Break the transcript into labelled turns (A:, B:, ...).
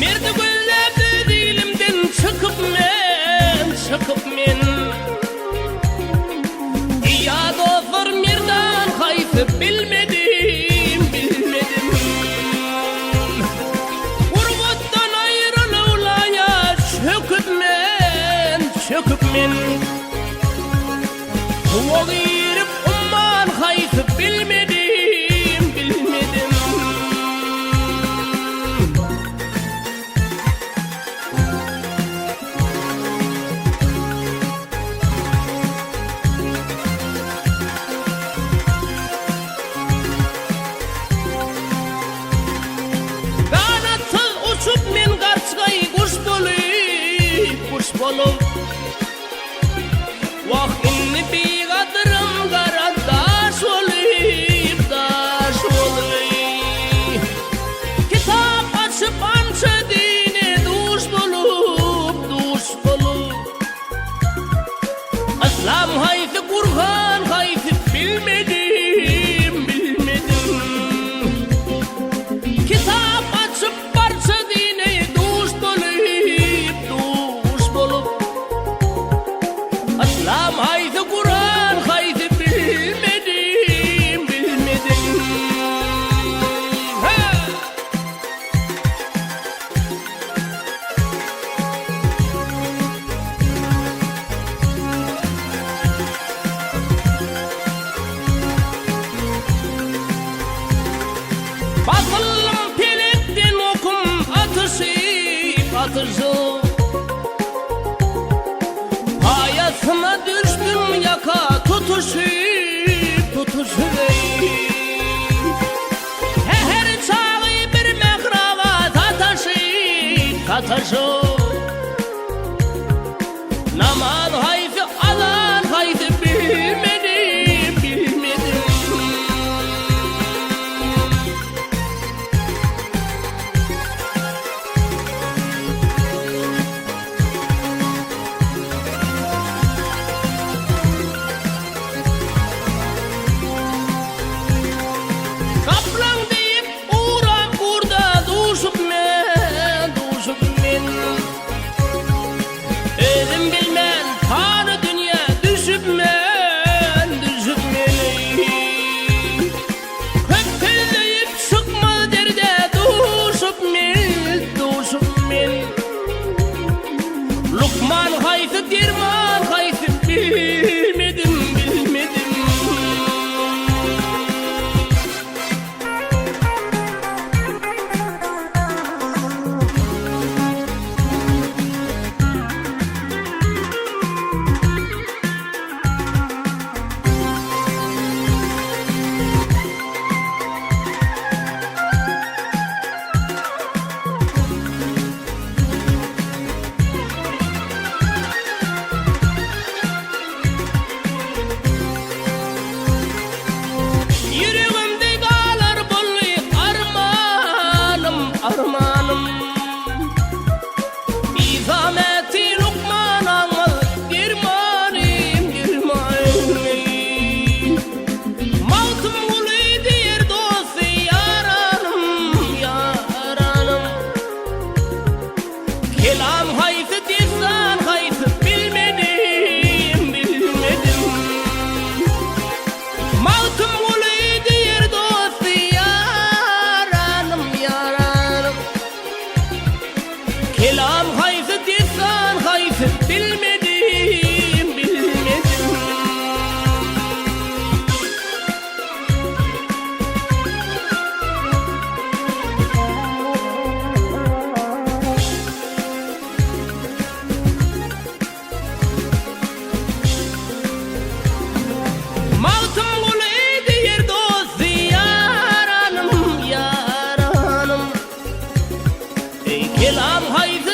A: Merdi güllerde dilimden çıkıp men Ya dostlar merdan kayfı bilmedim Gurbuttan ayrılığlaya çöküp men O girip umman kayfı bilmedim Uçup men garçgay kuş bolup Vaktinni bigadırım gara daş olayım Kitap açıp ança dine duş bolup Aslam hayfi Kur'an hayfi bilmedim Kitap açıp parça dine duş bolup Aslam hayfi Kur'an hayfi bilmedim Basılım pelekten okum atışı Hayatına düştüm yaka tutuşu Her çağı bir mehravat ataşı Naman hayfi alan hayfi bilmedim Kaplan deyip uğram burada duşup men Özüm bilmen tanı dünya düşüp men Höppel deyip çıkma derde duşup men Lukman hayfi dirman hayfi bilmedim Yüreğimde dağlar bollu armanım İzameti Lukman anıl girmanim Mautum gulu diyer dostu yaranım Kelam hayfi dizan hayfi bilmedim Mautum gulu diyer dostu yaranım Kelam hayfi dizan hayfi bilmedim Mautum gulu diyer dostu yaranım Kelam hayfi